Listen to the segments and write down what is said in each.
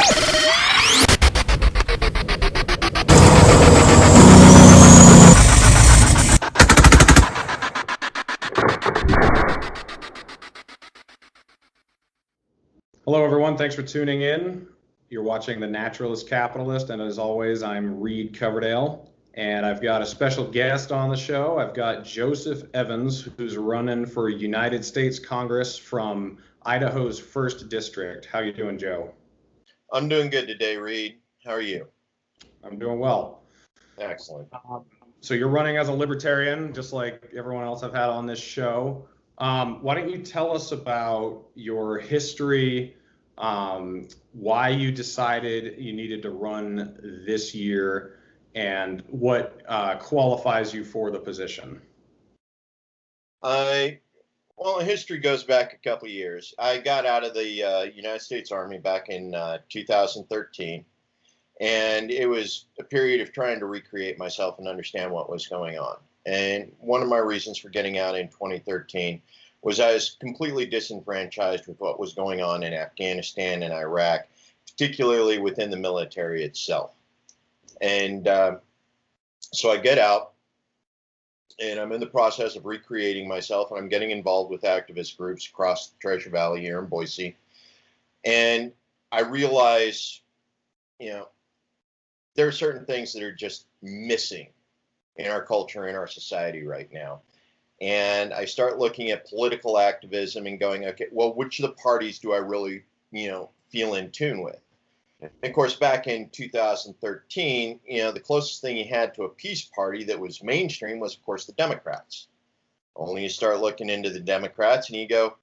Hello, everyone. Thanks for tuning in. You're watching The Naturalist Capitalist, and as always, I'm Reed Coverdale, and I've got a special guest on the show. I've got Joseph Evans, who's running for United States Congress from Idaho's 1st District. How you doing, Joe? I'm doing good today, Reed. How are you? I'm doing well. Excellent. So you're running as a libertarian, just like everyone else I've had on this show. Why don't you tell us about your history, why you decided you needed to run this year, and what qualifies you for the position? Well, history goes back a couple of years. I got out of the United States Army back in 2013, and it was a period of trying to recreate myself and understand what was going on. And one of my reasons for getting out in 2013 was I was completely disenfranchised with what was going on in Afghanistan and Iraq, particularly within the military itself. And so I get out, and I'm in the process of recreating myself, and I'm getting involved with activist groups across the Treasure Valley here in Boise. And I realize, there are certain things that are just missing in our culture, in our society right now. And I start looking at political activism and going, okay, well, which of the parties do I really, feel in tune with? And of course, back in 2013, the closest thing you had to a peace party that was mainstream was, of course, the Democrats. Only you start looking into the Democrats and you go,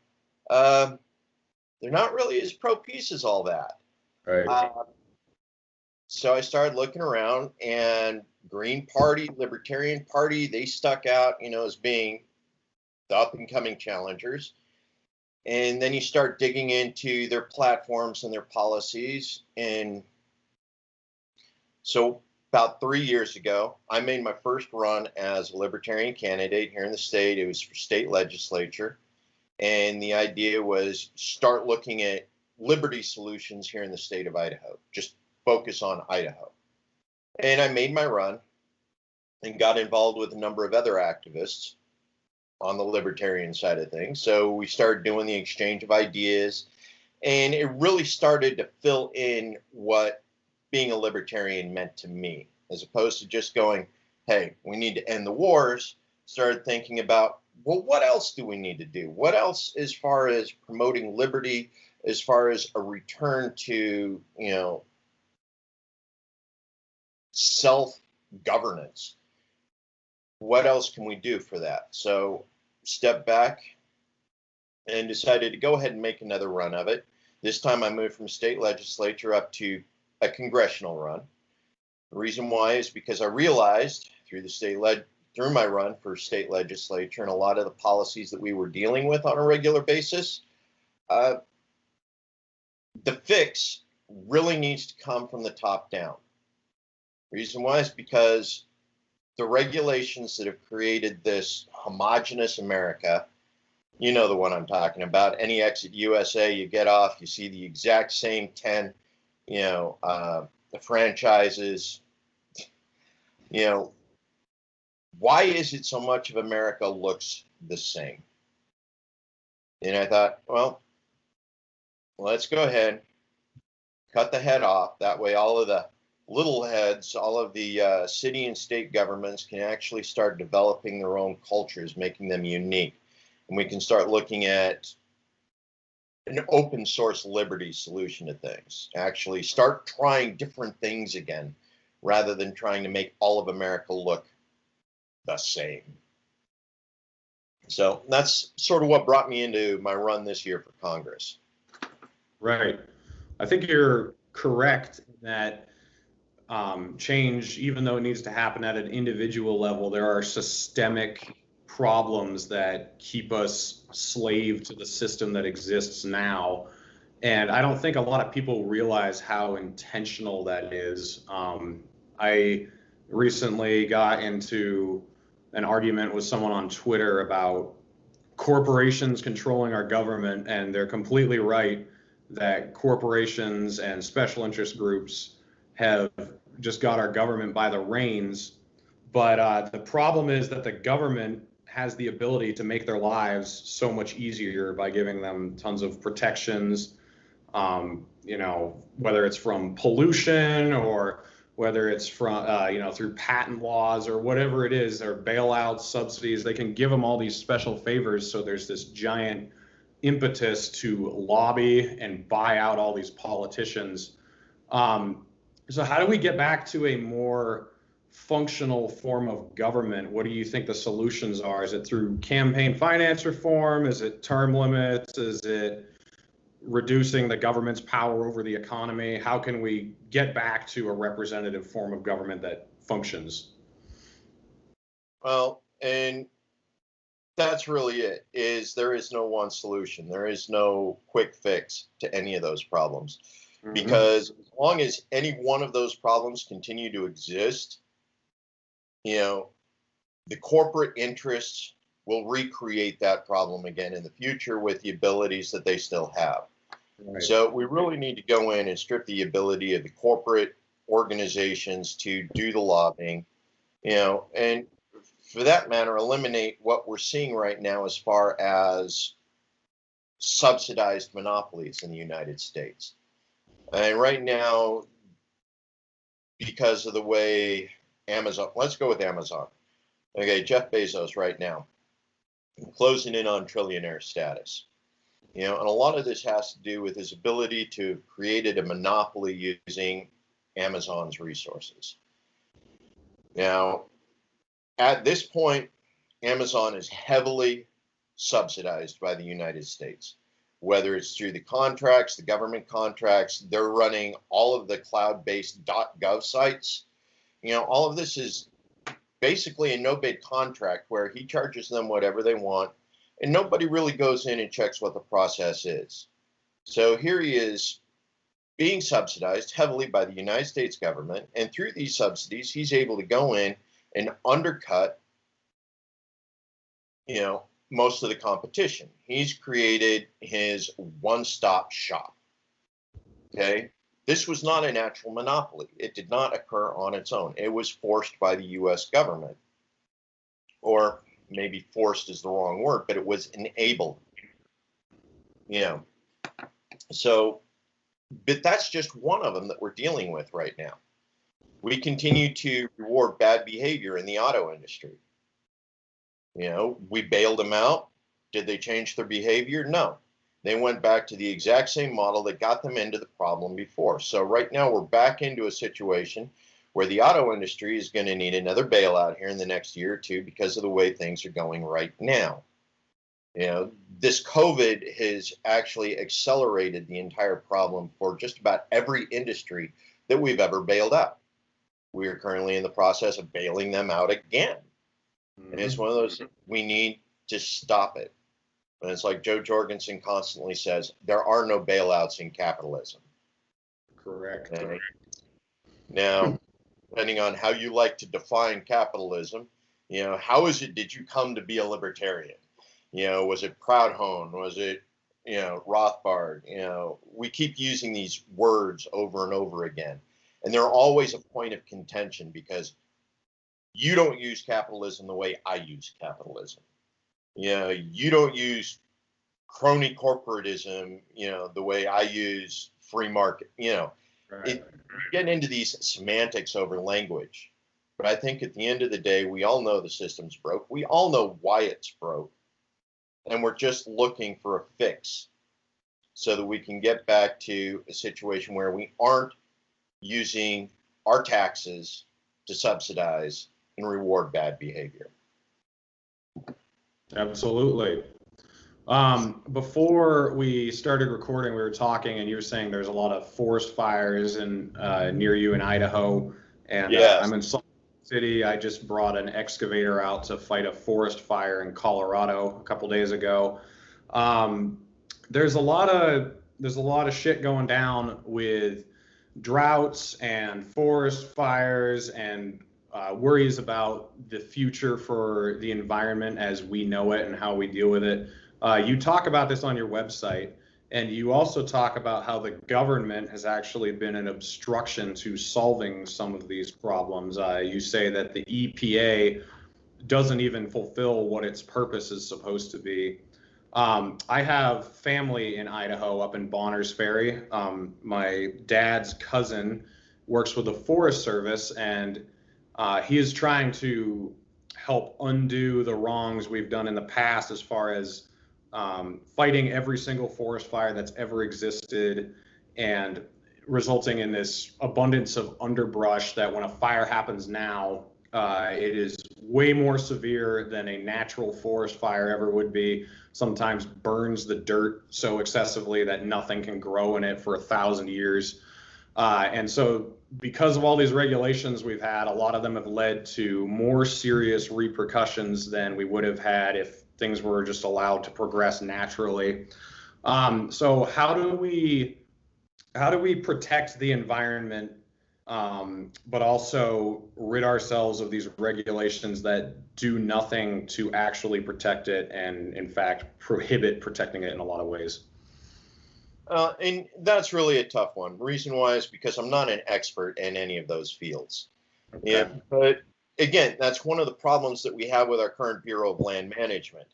they're not really as pro-peace as all that. Right. So I started looking around, and Green Party, Libertarian Party, they stuck out, as being the up-and-coming challengers. And then you start digging into their platforms and their policies. And so about 3 years ago, I made my first run as a libertarian candidate here in the state. It was for state legislature. And the idea was start looking at liberty solutions here in the state of Idaho. Just focus on Idaho. And I made my run and got involved with a number of other activists on the libertarian side of things. So we started doing the exchange of ideas, and it really started to fill in what being a libertarian meant to me, as opposed to just going, hey, we need to end the wars. Started thinking about, well, what else do we need to do? What else as far as promoting liberty, as far as a return to, self-governance? What else can we do for that? So stepped back and decided to go ahead and make another run of it. This time I moved from state legislature up to a congressional run. The reason why is because I realized through my run for state legislature and a lot of the policies that we were dealing with on a regular basis, the fix really needs to come from the top down. Reason why is because the regulations that have created this homogenous America, the one I'm talking about. Any exit USA, you get off, you see the exact same 10, the franchises. Why is it so much of America looks the same? And I thought, well, let's go ahead, cut the head off. That way, all of the little heads, all of the city and state governments can actually start developing their own cultures, making them unique. And we can start looking at an open source liberty solution to things. Actually start trying different things again, rather than trying to make all of America look the same. So that's sort of what brought me into my run this year for Congress. Right. I think you're correct that change, even though it needs to happen at an individual level, there are systemic problems that keep us slave to the system that exists now. And I don't think a lot of people realize how intentional that is. I recently got into an argument with someone on Twitter about corporations controlling our government, and they're completely right. that corporations and special interest groups have just got our government by the reins. But the problem is that the government has the ability to make their lives so much easier by giving them tons of protections, whether it's from pollution or whether it's from, through patent laws or whatever it is, or bailouts, subsidies. They can give them all these special favors. So there's this giant impetus to lobby and buy out all these politicians. So how do we get back to a more functional form of government? What do you think the solutions are? Is it through campaign finance reform? Is it term limits? Is it reducing the government's power over the economy? How can we get back to a representative form of government that functions? Well, and that's really it, is there is no one solution. There is no quick fix to any of those problems. Mm-hmm. Because as long as any one of those problems continue to exist, the corporate interests will recreate that problem again in the future with the abilities that they still have. Right. So we really need to go in and strip the ability of the corporate organizations to do the lobbying, and for that matter, eliminate what we're seeing right now as far as subsidized monopolies in the United States. And right now, because of the way Amazon, let's go with Amazon. Okay, Jeff Bezos right now, closing in on trillionaire status. And a lot of this has to do with his ability to have created a monopoly using Amazon's resources. Now, at this point, Amazon is heavily subsidized by the United States, whether it's through the contracts, the government contracts. They're running all of the cloud-based .gov sites. All of this is basically a no-bid contract where he charges them whatever they want, and nobody really goes in and checks what the process is. So here he is being subsidized heavily by the United States government, and through these subsidies, he's able to go in and undercut, most of the competition. He's created his one-stop shop. Okay? This was not a natural monopoly. It did not occur on its own. It was forced by the U.S. government. Or maybe forced is the wrong word, but it was enabled. So, but that's just one of them that we're dealing with right now. We continue to reward bad behavior in the auto industry. We bailed them out. Did they change their behavior? No. They went back to the exact same model that got them into the problem before. So right now we're back into a situation where the auto industry is going to need another bailout here in the next year or two because of the way things are going right now. This COVID has actually accelerated the entire problem for just about every industry that we've ever bailed out. We are currently in the process of bailing them out again. Mm-hmm. And it's one of those, we need to stop it. And it's like Joe Jorgensen constantly says, there are no bailouts in capitalism. Correct. Now, depending on how you like to define capitalism, how did you come to be a libertarian? Was it Proudhon? Was it, Rothbard? We keep using these words over and over again. And they're always a point of contention because you don't use capitalism the way I use capitalism. You don't use crony corporatism, the way I use free market. Right. Getting into these semantics over language. But I think at the end of the day, we all know the system's broke. We all know why it's broke. And we're just looking for a fix so that we can get back to a situation where we aren't using our taxes to subsidize and reward bad behavior. Absolutely. Before we started recording, we were talking, and you were saying there's a lot of forest fires near you in Idaho, and yes. I'm in Salt Lake City. I just brought an excavator out to fight a forest fire in Colorado a couple days ago. There's a lot of shit going down with droughts and forest fires and worries about the future for the environment as we know it and how we deal with it. You talk about this on your website, And you also talk about how the government has actually been an obstruction to solving some of these problems. You say that the EPA doesn't even fulfill what its purpose is supposed to be. I have family in Idaho up in Bonners Ferry. My dad's cousin works with the Forest Service, and he is trying to help undo the wrongs we've done in the past as far as fighting every single forest fire that's ever existed and resulting in this abundance of underbrush that when a fire happens now, it is way more severe than a natural forest fire ever would be. Sometimes burns the dirt so excessively that nothing can grow in it for 1,000 years. And so, because of all these regulations we've had, a lot of them have led to more serious repercussions than we would have had if things were just allowed to progress naturally. So, how do we protect the environment, but also rid ourselves of these regulations that do nothing to actually protect it and, in fact, prohibit protecting it in a lot of ways? And that's really a tough one. Reason why is because I'm not an expert in any of those fields. Yeah, Okay. but again, that's one of the problems that we have with our current Bureau of Land Management.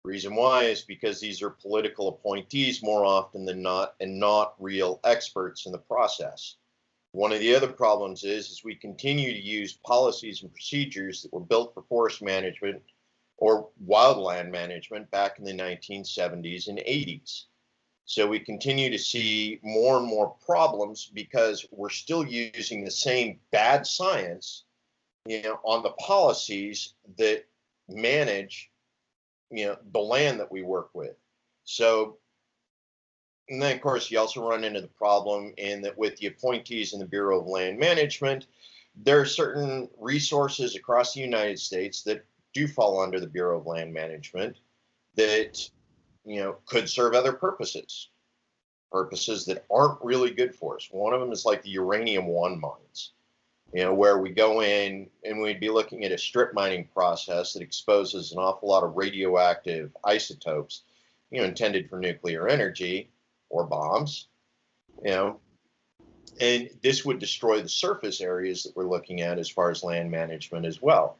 Reason why is because these are political appointees more often than not, and not real experts in the process. One of the other problems is we continue to use policies and procedures that were built for forest management or wildland management back in the 1970s and 80s. So we continue to see more and more problems because we're still using the same bad science, on the policies that manage, the land that we work with. So, and then of course you also run into the problem in that with the appointees in the Bureau of Land Management, there are certain resources across the United States that do fall under the Bureau of Land Management that, could serve other purposes that aren't really good for us. One of them is like the uranium one mines, where we go in and we'd be looking at a strip mining process that exposes an awful lot of radioactive isotopes, intended for nuclear energy or bombs, and this would destroy the surface areas that we're looking at as far as land management as well.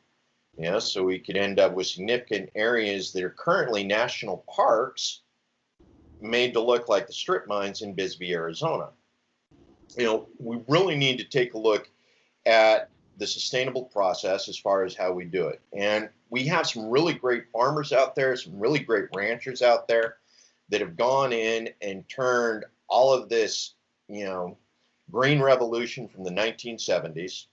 So we could end up with significant areas that are currently national parks made to look like the strip mines in Bisbee, Arizona. We really need to take a look at the sustainable process as far as how we do it. And we have some really great farmers out there, some really great ranchers out there that have gone in and turned all of this, green revolution from the 1970s.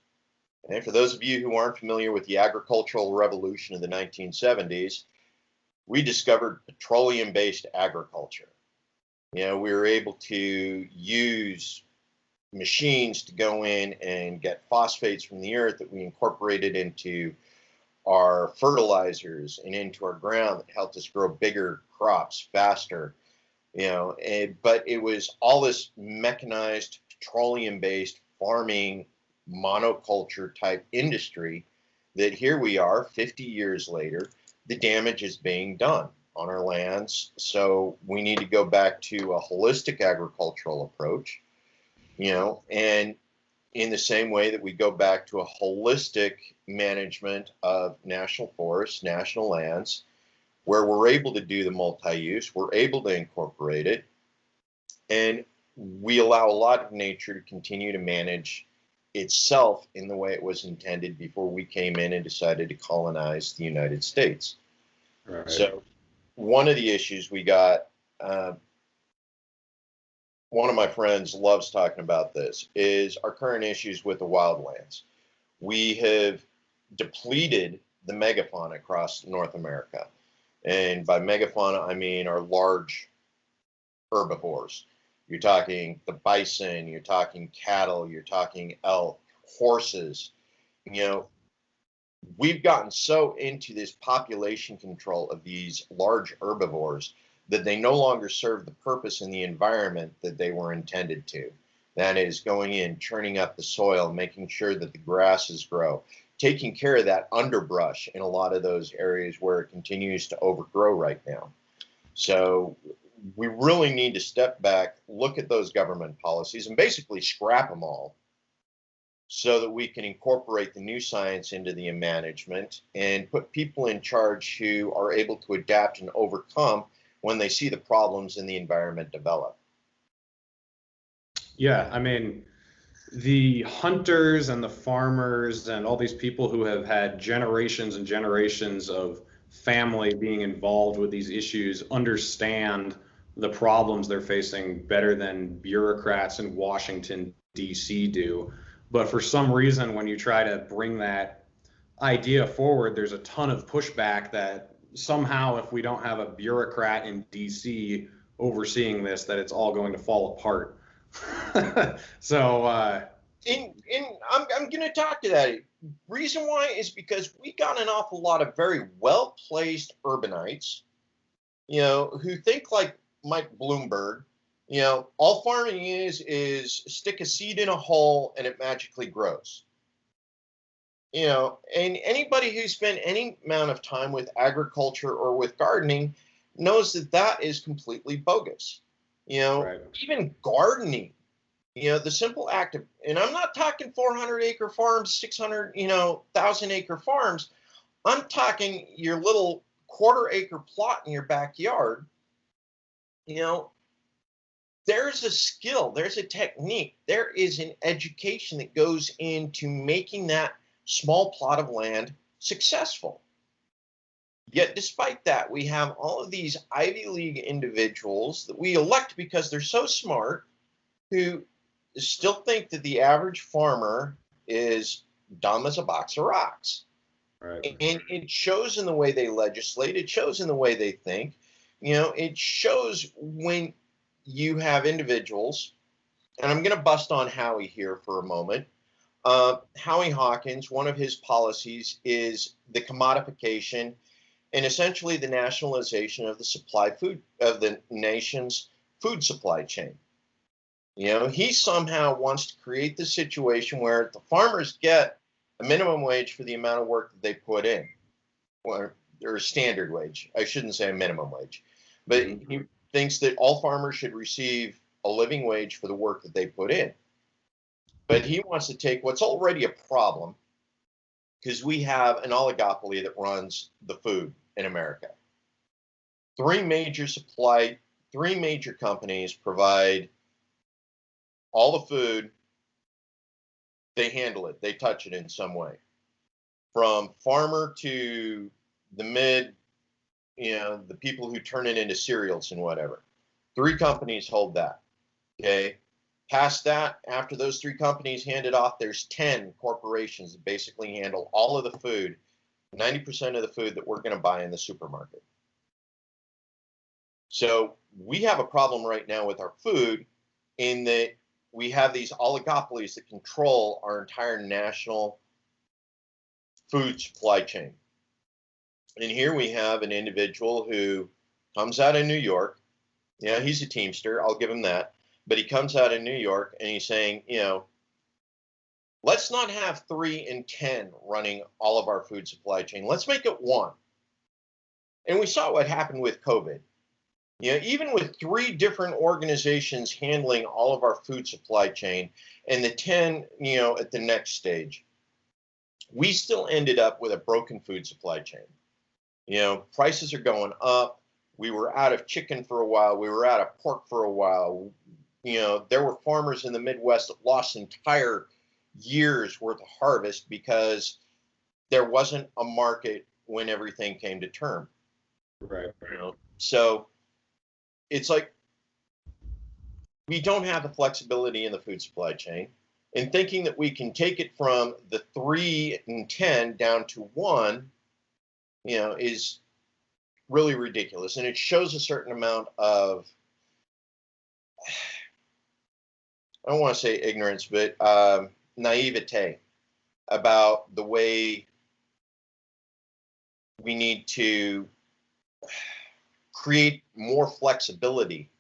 And for those of you who aren't familiar with the agricultural revolution of the 1970s, we discovered petroleum-based agriculture. We were able to use machines to go in and get phosphates from the earth that we incorporated into our fertilizers and into our ground that helped us grow bigger crops faster. But it was all this mechanized, petroleum-based farming, monoculture type industry that here we are 50 years later, the damage is being done on our lands. So we need to go back to a holistic agricultural approach, and in the same way that we go back to a holistic management of national forests, national lands, where we're able to do the multi-use, we're able to incorporate it, and we allow a lot of nature to continue to manage itself in the way it was intended before we came in and decided to colonize the United States. Right. So one of the issues we got, one of my friends loves talking about this, is our current issues with the wildlands. We have depleted the megafauna across North America. And by megafauna, I mean our large herbivores. You're talking the bison, you're talking cattle, you're talking elk, horses. We've gotten so into this population control of these large herbivores that they no longer serve the purpose in the environment that they were intended to. That is going in, churning up the soil, making sure that the grasses grow, taking care of that underbrush in a lot of those areas where it continues to overgrow right now. So we really need to step back, look at those government policies, and basically scrap them all so that we can incorporate the new science into the management and put people in charge who are able to adapt and overcome when they see the problems in the environment develop. Yeah, I mean, the hunters and the farmers and all these people who have had generations and generations of family being involved with these issues understand the problems they're facing better than bureaucrats in Washington, D.C. do. But for some reason, when you try to bring that idea forward, there's a ton of pushback that somehow, if we don't have a bureaucrat in DC overseeing this, that it's all going to fall apart. So, I'm going to talk to that. Reason why is because we got an awful lot of very well-placed urbanites, who think like Mike Bloomberg. All farming is stick a seed in a hole and it magically grows. And anybody who spent any amount of time with agriculture or with gardening knows that that is completely bogus. right. Even gardening, the simple act of, and I'm not talking 400-acre farms, 600, 1,000-acre farms. I'm talking your little quarter-acre plot in your backyard. There's a skill, there's a technique, there is an education that goes into making that small plot of land successful. Yet despite that, we have all of these Ivy League individuals that we elect because they're so smart, who still think that the average farmer is dumb as a box of rocks. Right. And it shows in the way they legislate, it shows in the way they think. It shows when you have individuals, and I'm going to bust on Howie here for a moment. Howie Hawkins, one of his policies is the commodification and essentially the nationalization of the nation's food supply chain. He somehow wants to create the situation where the farmers get a minimum wage for the amount of work that they put in, or a standard wage. I shouldn't say a minimum wage, but he thinks that all farmers should receive a living wage for the work that they put in. But he wants to take what's already a problem, because we have an oligopoly that runs the food in America. Three major companies provide all the food. They handle it, they touch it in some way. From farmer to the people who turn it into cereals and whatever. Three companies hold that. Okay. Past that, after those three companies hand it off, there's 10 corporations that basically handle all of the food, 90% of the food that we're going to buy in the supermarket. So we have a problem right now with our food, in that we have these oligopolies that control our entire national food supply chain. And here we have an individual who comes out of New York. He's a Teamster, I'll give him that. But he comes out of New York and he's saying, let's not have 3 and 10 running all of our food supply chain. Let's make it 1. And we saw what happened with COVID. Even with 3 different organizations handling all of our food supply chain, and the 10, at the next stage, we still ended up with a broken food supply chain. Prices are going up. We were out of chicken for a while. We were out of pork for a while. There were farmers in the Midwest that lost entire years worth of harvest because there wasn't a market when everything came to term. Right. So it's like we don't have the flexibility in the food supply chain, and thinking that we can take it from the 3 and 10 down to 1, is really ridiculous. And it shows a certain amount of, I don't want to say ignorance, but naivete about the way we need to create more flexibility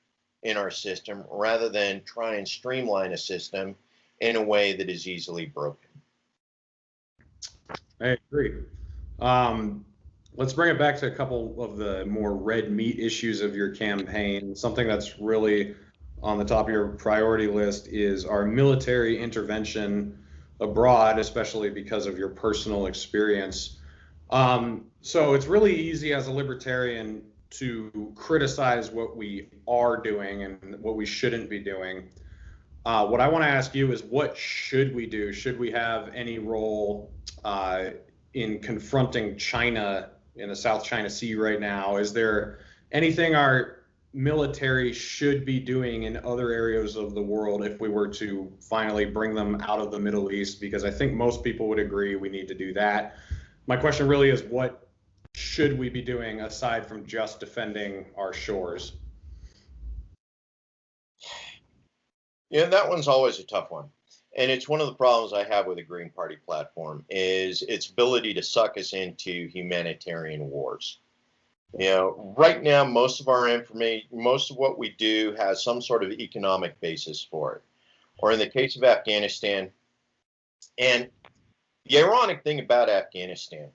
in our system rather than try and streamline a system in a way that is easily broken. I agree. let's bring it back to a couple of the more red meat issues of your campaign. Something that's really on the top of your priority list is our military intervention abroad, especially because of your personal experience. So it's really easy as a libertarian to criticize what we are doing and what we shouldn't be doing. What I want to ask you is, what should we do? Should we have any role uh, in confronting China in the South China Sea right now? Is there anything our military should be doing in other areas of the world if we were to finally bring them out of the Middle East? Because I think most people would agree we need to do that. My question really is, what should we be doing aside from just defending our shores? Yeah, that one's always a tough one. And it's one of the problems I have with the Green Party platform is its ability to suck us into humanitarian wars. Right now, most of our information, most of what we do has some sort of economic basis for it. Or in the case of Afghanistan, and the ironic thing about Afghanistan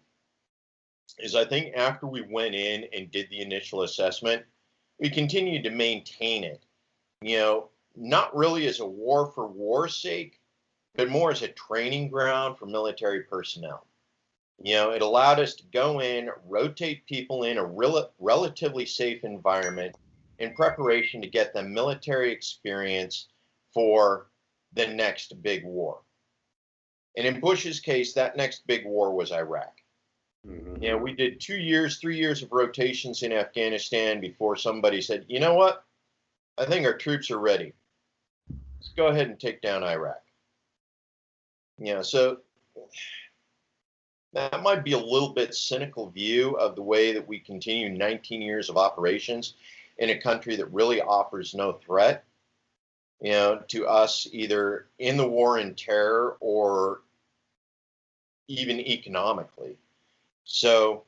is I think after we went in and did the initial assessment, we continued to maintain it. Not really as a war for war's sake, but more as a training ground for military personnel. It allowed us to go in, rotate people in a relatively safe environment in preparation to get them military experience for the next big war. And in Bush's case, that next big war was Iraq. We did 2 years, 3 years of rotations in Afghanistan before somebody said, you know what? I think our troops are ready. Let's go ahead and take down Iraq. So that might be a little bit cynical view of the way that we continue 19 years of operations in a country that really offers no threat, to us either in the war in terror or even economically. So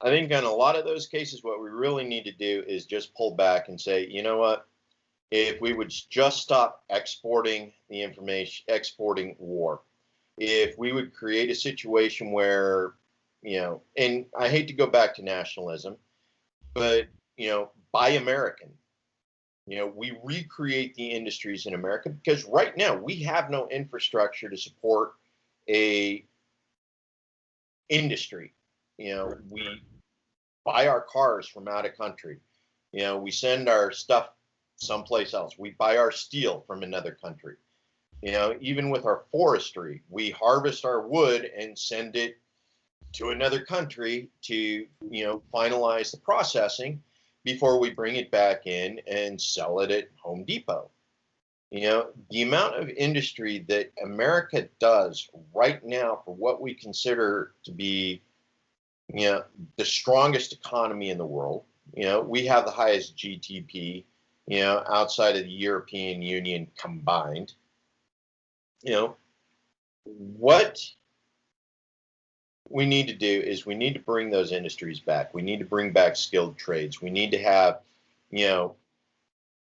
I think in a lot of those cases, what we really need to do is just pull back and say, you know what? If we would just stop exporting the information, exporting war, if we would create a situation where, and I hate to go back to nationalism, but, buy American, we recreate the industries in America because right now we have no infrastructure to support a industry. We buy our cars from out of country. We send our stuff someplace else. We buy our steel from another country. Even with our forestry, we harvest our wood and send it to another country to, finalize the processing before we bring it back in and sell it at Home Depot. The amount of industry that America does right now for what we consider to be, the strongest economy in the world. We have the highest GDP, outside of the European Union combined. What we need to do is we need to bring those industries back. We need to bring back skilled trades. We need to have,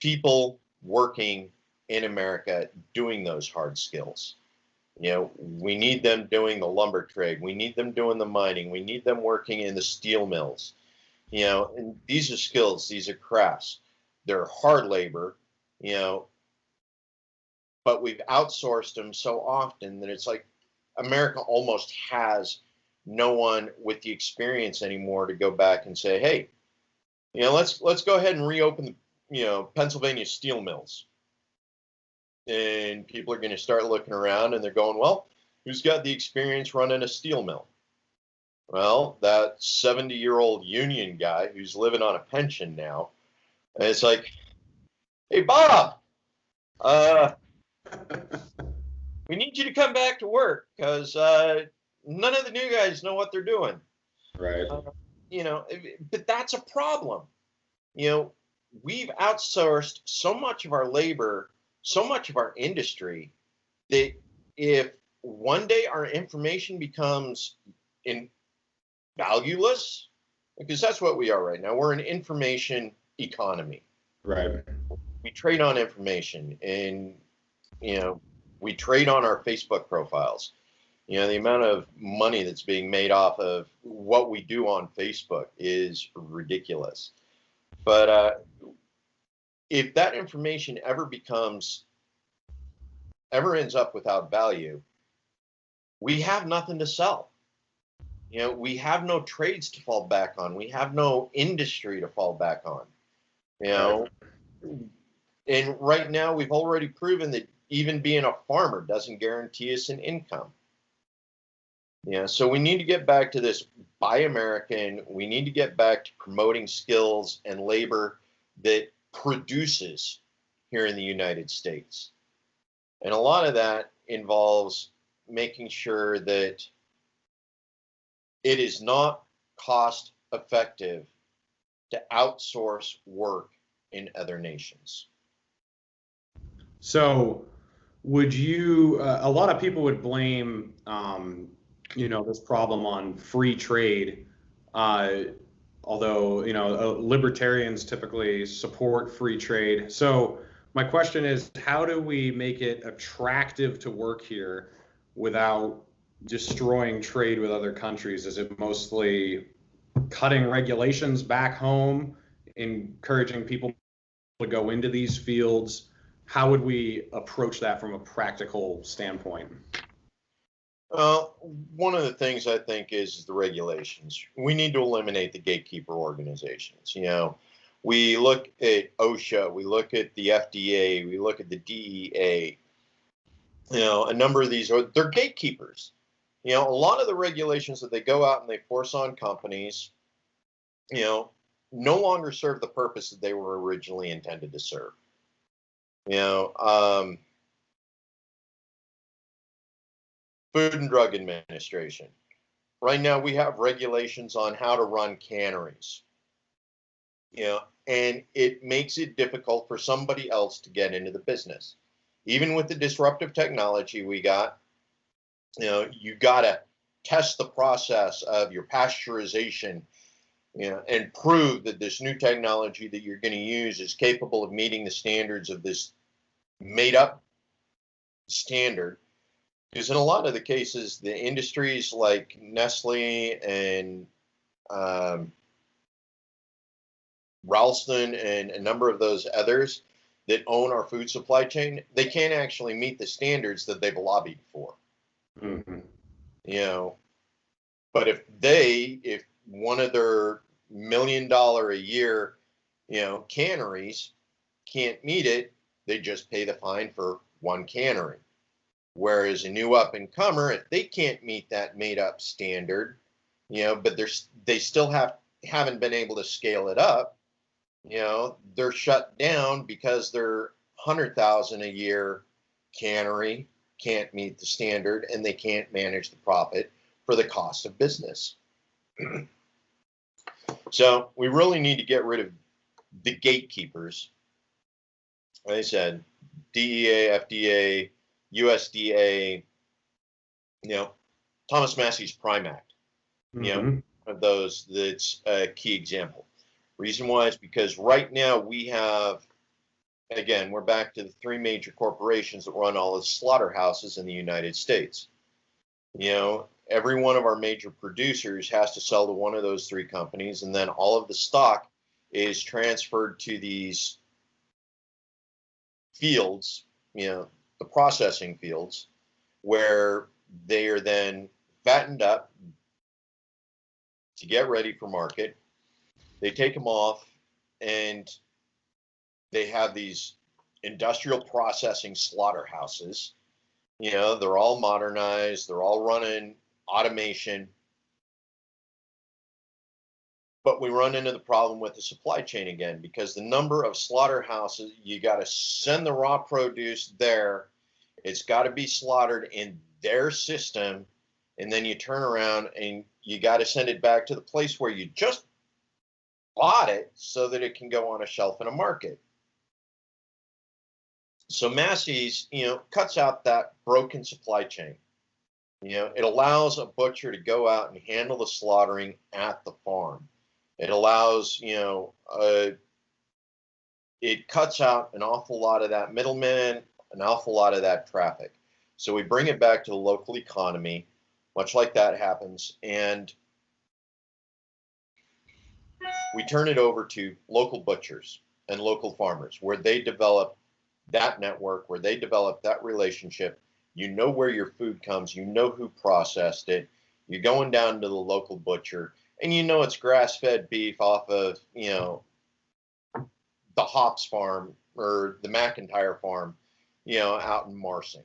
people working in America doing those hard skills. We need them doing the lumber trade. We need them doing the mining. We need them working in the steel mills. And these are skills. These are crafts. They're hard labor, but we've outsourced them so often that it's like America almost has no one with the experience anymore to go back and say, hey, let's go ahead and reopen the, Pennsylvania steel mills. And people are going to start looking around and they're going, well, who's got the experience running a steel mill? Well, that 70-year-old union guy who's living on a pension now. And it's like, hey, Bob, we need you to come back to work because none of the new guys know what they're doing. Right. But that's a problem. We've outsourced so much of our labor, so much of our industry that if one day our information becomes valueless, because that's what we are right now. We're an information economy. Right. We trade on information and, we trade on our Facebook profiles. You know, the amount of money that's being made off of what we do on Facebook is ridiculous. But if that information ever ends up without value, we have nothing to sell. You know, we have no trades to fall back on. We have no industry to fall back on. You know, Right. and right now we've already proven that even being a farmer doesn't guarantee us an income. Yeah, so we need to get back to this buy American. We need to get back to promoting skills and labor that produces here in the United States. And a lot of that involves making sure that it is not cost effective to outsource work in other nations. So, would you? A lot of people would blame, this problem on free trade. Uh, Although, libertarians typically support free trade. So, my question is, how do we make it attractive to work here without destroying trade with other countries? Is it mostly cutting regulations back home, encouraging people to go into these fields? How would we approach that from a practical standpoint? One of the things I think is the regulations. We need to eliminate the gatekeeper organizations. You know, we look at OSHA, we look at the FDA, we look at the DEA. You know, a number of these they're gatekeepers. You know, a lot of the regulations that they go out and they force on companies, you know, no longer serve the purpose that they were originally intended to serve. You know, Food and Drug Administration. Right now, we have regulations on how to run canneries. You know, and it makes it difficult for somebody else to get into the business. Even with the disruptive technology we got, you know, you got to test the process of your pasteurization, you know, and prove that this new technology that you're going to use is capable of meeting the standards of this made up standard. Because in a lot of the cases, the industries like Nestle and um, Ralston and a number of those others that own our food supply chain, they can't actually meet the standards that they've lobbied for. Mm-hmm. You know, but if one of their $1 million a year, you know, canneries can't meet it, they just pay the fine for one cannery. Whereas a new up and comer, if they can't meet that made up standard, you know, but they still haven't been able to scale it up, you know, they're shut down because their 100,000 a year cannery can't meet the standard and they can't manage the profit for the cost of business. So we really need to get rid of the gatekeepers. Like I said, DEA, FDA, USDA, you know, Thomas Massey's Prime Act, you know, Mm-hmm. of those, that's a key example. Reason why is because right now we have, again, we're back to the three major corporations that run all the slaughterhouses in the United States. You know, every one of our major producers has to sell to one of those three companies, and then all of the stock is transferred to these fields, you know, the processing fields, where they are then fattened up to get ready for market. They take them off and they have these industrial processing slaughterhouses. You know, they're all modernized, they're all running automation. But we run into the problem with the supply chain again, because the number of slaughterhouses, you got to send the raw produce there. It's got to be slaughtered in their system. And then you turn around and you got to send it back to the place where you just bought it so that it can go on a shelf in a market. So Massey's, you know, cuts out that broken supply chain. You know, it allows a butcher to go out and handle the slaughtering at the farm. It allows, you know, it cuts out an awful lot of that middleman, an awful lot of that traffic. So we bring it back to the local economy. much like that happens, and we turn it over to local butchers and local farmers where they develop that network, where they develop that relationship. You know where your food comes, you know who processed it. You're going down to the local butcher, and you know it's grass-fed beef off of, the Hops farm or the McIntyre farm, out in Marsing.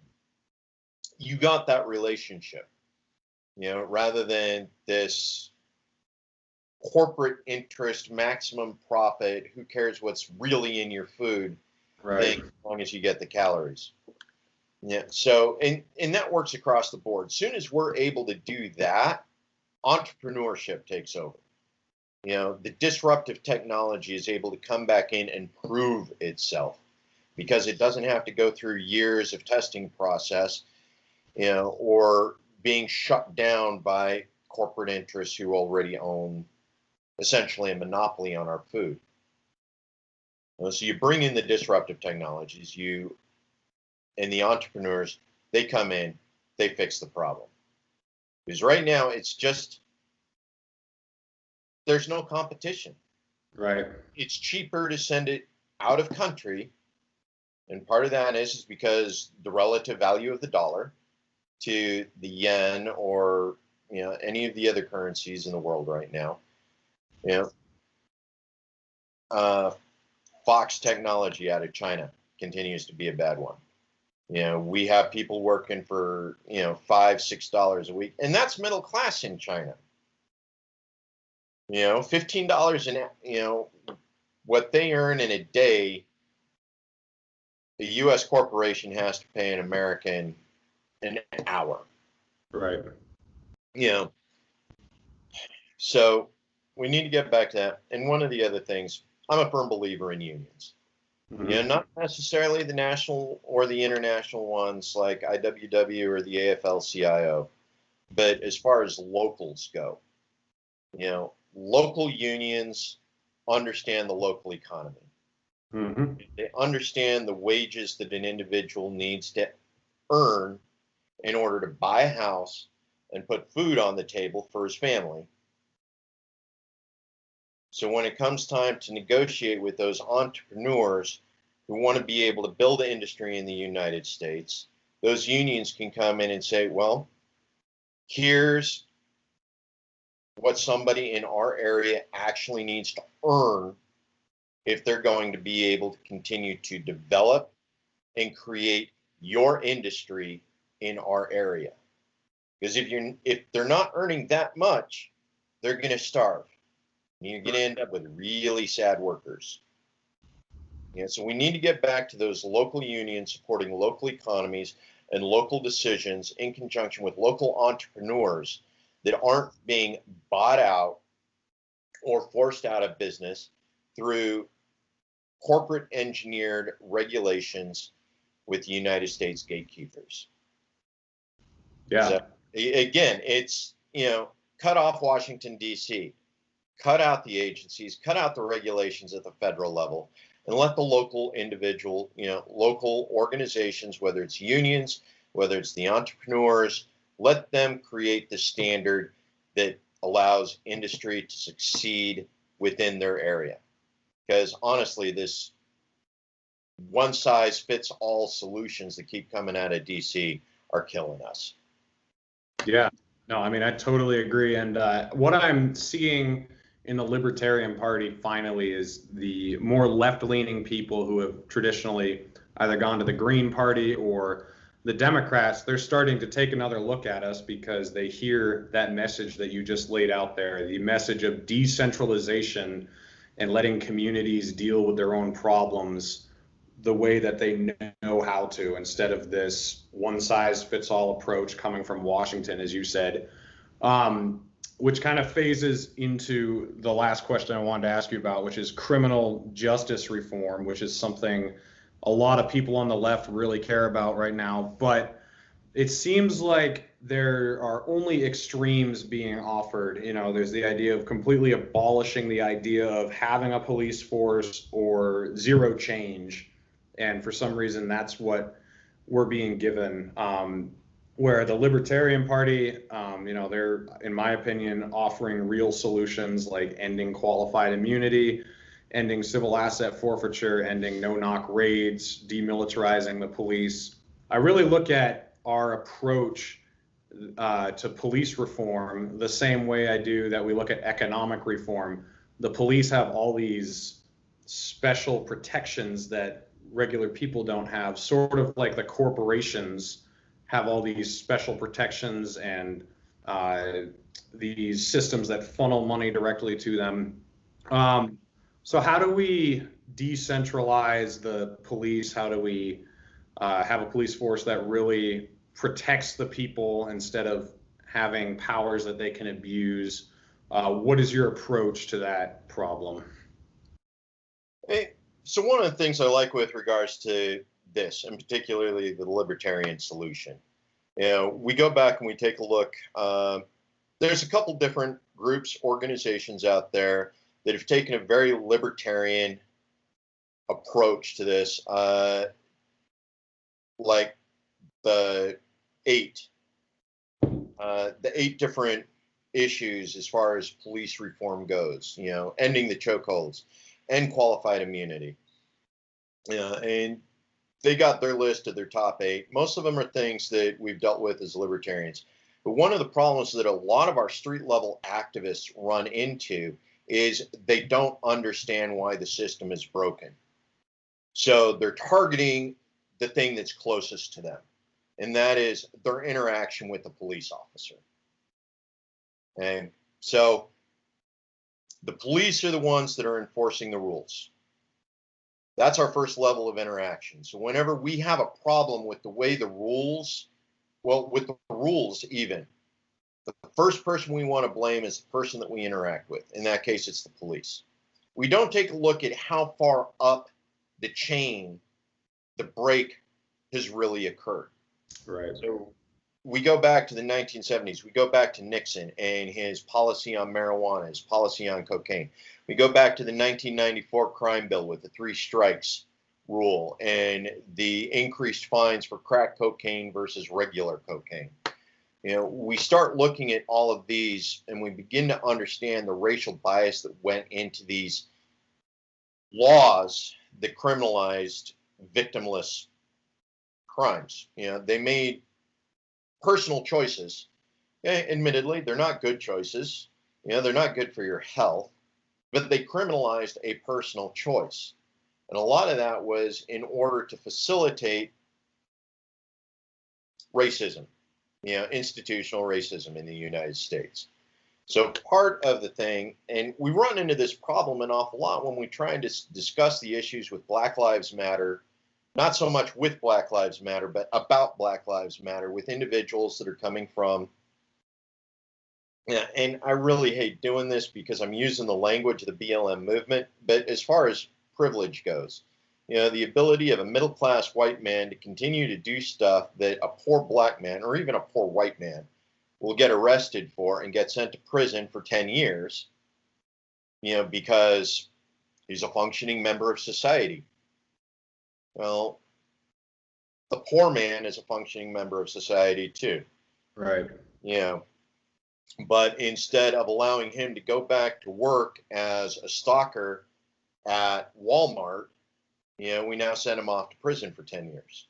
You got that relationship, rather than this corporate interest, maximum profit, who cares what's really in your food, Right. thing, as long as you get the calories. Yeah. So, and that works across the board. As soon as we're able to do that, entrepreneurship takes over. The disruptive technology is able to come back in and prove itself because it doesn't have to go through years of testing process, or being shut down by corporate interests who already own essentially a monopoly on our food. So you bring in the disruptive technologies, and the entrepreneurs, they come in, they fix the problem. Because right now it's just, there's no competition. Right. It's cheaper to send it out of country, and part of that is because the relative value of the dollar to the yen or any of the other currencies in the world right now. Fox technology out of China continues to be a bad one. We have people working for $5-6 a week, and that's middle class in China. $15 what they earn in a day, the U.S. corporation has to pay an American an hour. Right. So we need to get back to that. And one of the other things, I'm a firm believer in unions. Mm-hmm. Not necessarily the national or the international ones like IWW or the AFL-CIO, but as far as locals go, local unions understand the local economy. Mm-hmm. They understand the wages that an individual needs to earn in order to buy a house and put food on the table for his family. So when it comes time to negotiate with those entrepreneurs who want to be able to build an industry in the United States, those unions can come in and say, well, here's what somebody in our area actually needs to earn if they're going to be able to continue to develop and create your industry in our area. Because if they're not earning that much, they're going to starve. You're going to end up with really sad workers. So we need to get back to those local unions supporting local economies and local decisions in conjunction with local entrepreneurs that aren't being bought out or forced out of business through corporate engineered regulations with the United States gatekeepers. Yeah. So, again, it's, cut off Washington, D.C., cut out the agencies, cut out the regulations at the federal level, and let the local individual, local organizations, whether it's unions, whether it's the entrepreneurs, let them create the standard that allows industry to succeed within their area. Because honestly, this one size fits all solutions that keep coming out of DC are killing us. Yeah. No, I mean, I totally agree. And what I'm seeing in the Libertarian Party finally is the more left-leaning people who have traditionally either gone to the Green Party or the Democrats. They're starting to take another look at us because they hear that message that you just laid out there, the message of decentralization and letting communities deal with their own problems the way that they know how to, instead of this one size fits all approach coming from Washington, as you said, which kind of phases into the last question I wanted to ask you about, which is criminal justice reform, which is something a lot of people on the left really care about right now. But it seems like there are only extremes being offered. There's the idea of completely abolishing the idea of having a police force or zero change. And for some reason, that's what we're being given. where the Libertarian Party, they're, in my opinion, offering real solutions like ending qualified immunity, ending civil asset forfeiture, ending no-knock raids, demilitarizing the police. I really look at our approach to police reform the same way I do that we look at economic reform. The police have all these special protections that regular people don't have, sort of like the corporations have all these special protections and uh, these systems that funnel money directly to them. So how do we decentralize the police? How do we have a police force that really protects the people instead of having powers that they can abuse? What is your approach to that problem? Hey, so one of the things I like with regards to this, and particularly the libertarian solution, we go back and we take a look. There's a couple different groups, organizations out there that have taken a very libertarian approach to this, like the eight, the eight different issues as far as police reform goes. Ending the chokeholds, end qualified immunity, and they got their list of their top eight. Most of them are things that we've dealt with as libertarians. But one of the problems that a lot of our street level activists run into is they don't understand why the system is broken. So they're targeting the thing that's closest to them, and that is their interaction with the police officer. And so the police are the ones that are enforcing the rules. That's our first level of interaction. So whenever we have a problem with the way the rules, with the rules even, the first person we want to blame is the person that we interact with. In that case, it's the police. We don't take a look at how far up the chain the break has really occurred. Right. So we go back to the 1970s. We go back to Nixon and his policy on marijuana, his policy on cocaine. We go back to the 1994 crime bill with the 3 strikes rule and the increased fines for crack cocaine versus regular cocaine. We start looking at all of these and we begin to understand the racial bias that went into these laws that criminalized victimless crimes. They made personal choices. Admittedly, they're not good choices. They're not good for your health, but they criminalized a personal choice. And a lot of that was in order to facilitate racism, institutional racism in the United States. So part of the thing, and we run into this problem an awful lot when we try and discuss the issues with Black Lives Matter, not so much with Black Lives Matter, but about Black Lives Matter with individuals that are coming from, and I really hate doing this because I'm using the language of the BLM movement, but as far as privilege goes, the ability of a middle-class white man to continue to do stuff that a poor black man or even a poor white man will get arrested for and get sent to prison for 10 years, because he's a functioning member of society. Well, the poor man is a functioning member of society too. Right. But instead of allowing him to go back to work as a stalker at Walmart, we now send him off to prison for 10 years,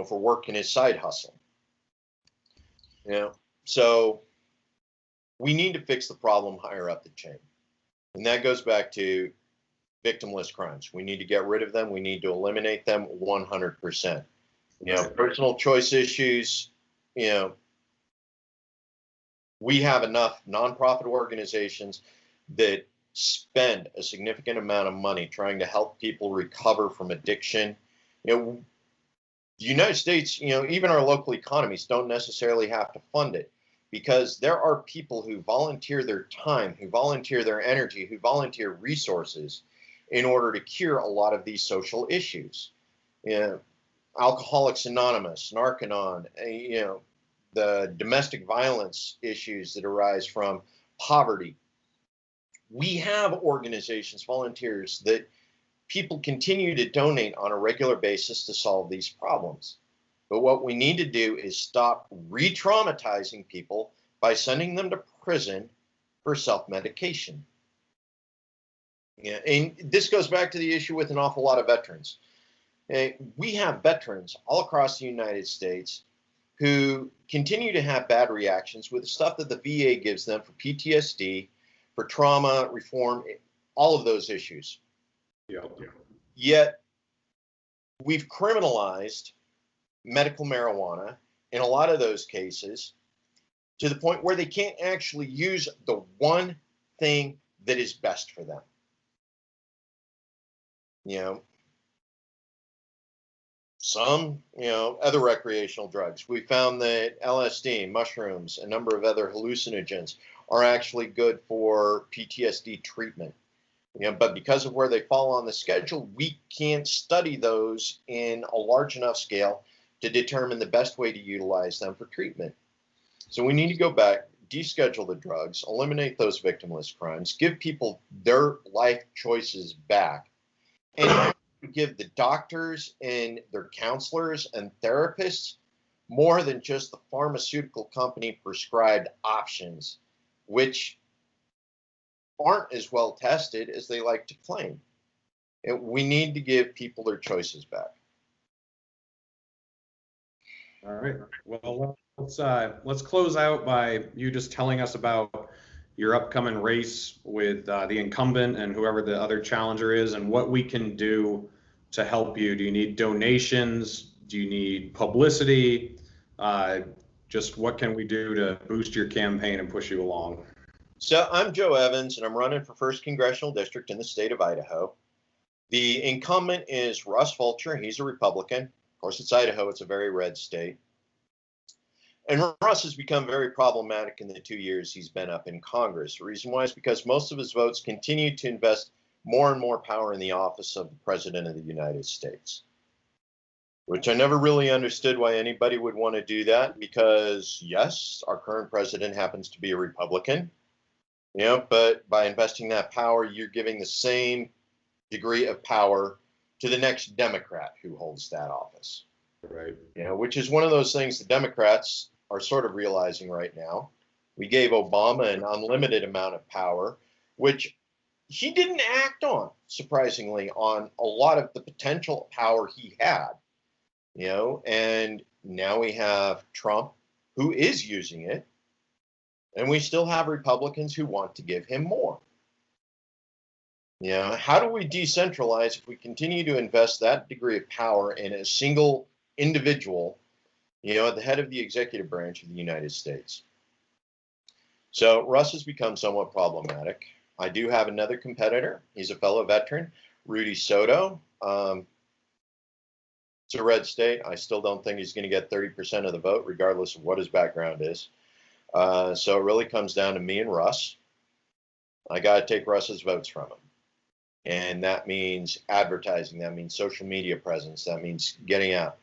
for working his side hustle. So we need to fix the problem higher up the chain. And that goes back to victimless crimes. We need to get rid of them. We need to eliminate them 100%. Personal choice issues, we have enough nonprofit organizations that spend a significant amount of money trying to help people recover from addiction. The United States, even our local economies don't necessarily have to fund it, because there are people who volunteer their time, who volunteer their energy, who volunteer resources in order to cure a lot of these social issues. Alcoholics Anonymous, Narcanon, the domestic violence issues that arise from poverty. We have organizations, volunteers, that people continue to donate on a regular basis to solve these problems. But what we need to do is stop re-traumatizing people by sending them to prison for self-medication. Yeah, and this goes back to the issue with an awful lot of veterans. We have veterans all across the United States who continue to have bad reactions with the stuff that the VA gives them for PTSD, for trauma, reform, all of those issues. Yet we've criminalized medical marijuana in a lot of those cases to the point where they can't actually use the one thing that is best for them. Some, other recreational drugs. We found that LSD, mushrooms, a number of other hallucinogens are actually good for PTSD treatment. But because of where they fall on the schedule, we can't study those in a large enough scale to determine the best way to utilize them for treatment. So we need to go back, deschedule the drugs, eliminate those victimless crimes, give people their life choices back, and give the doctors and their counselors and therapists more than just the pharmaceutical company prescribed options, which aren't as well tested as they like to claim. And we need to give people their choices back. All right. Well, let's close out by you just telling us about your upcoming race with the incumbent and whoever the other challenger is, and what we can do to help you. Do you need donations? Do you need publicity? Just what can we do to boost your campaign and push you along? So I'm Joe Evans, and I'm running for 1st Congressional District in the state of Idaho. The incumbent is Russ Fulcher. He's a Republican. Of course, it's Idaho. It's a very red state. And Russ has become very problematic in the 2 years he's been up in Congress. The reason why is because most of his votes continue to invest more and more power in the office of the President of the United States, which I never really understood why anybody would want to do that, because, yes, our current president happens to be a Republican. But by investing that power, you're giving the same degree of power to the next Democrat who holds that office. Right. Which is one of those things the Democrats are sort of realizing right now. We gave Obama an unlimited amount of power, which he didn't act on, surprisingly, on a lot of the potential power he had. And now we have Trump, who is using it. And we still have Republicans who want to give him more. How do we decentralize if we continue to invest that degree of power in a single individual, at the head of the executive branch of the United States? So Russ has become somewhat problematic. I do have another competitor. He's a fellow veteran, Rudy Soto. It's a red state. I still don't think he's going to get 30% of the vote, regardless of what his background is. So it really comes down to me and Russ. I got to take Russ's votes from him. And that means advertising. That means social media presence. That means getting out.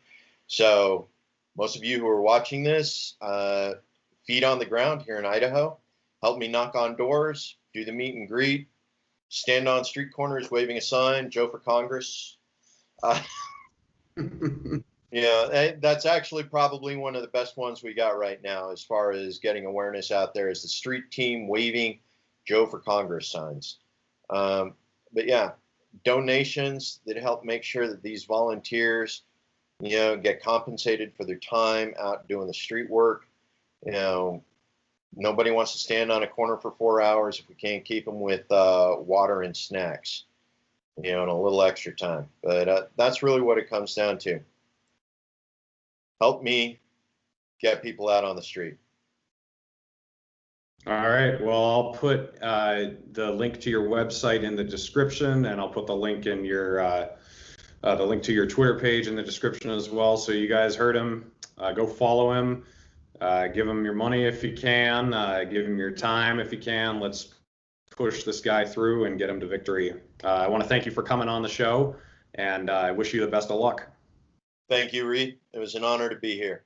So most of you who are watching this, feet on the ground here in Idaho, help me knock on doors, do the meet and greet, stand on street corners waving a sign, Joe for Congress. That's actually probably one of the best ones we got right now as far as getting awareness out there, is the street team waving Joe for Congress signs. But yeah, donations that help make sure that these volunteers, get compensated for their time out doing the street work. Nobody wants to stand on a corner for 4 hours if we can't keep them with water and snacks, and a little extra time. But that's really what it comes down to. Help me get people out on the street. All right. Well, I'll put the link to your website in the description, and I'll put the link in your the link to your Twitter page in the description as well. So you guys heard him. Go follow him. Give him your money if you can. Give him your time if you can. Let's push this guy through and get him to victory. I want to thank you for coming on the show, and I wish you the best of luck. Thank you, Reed. It was an honor to be here.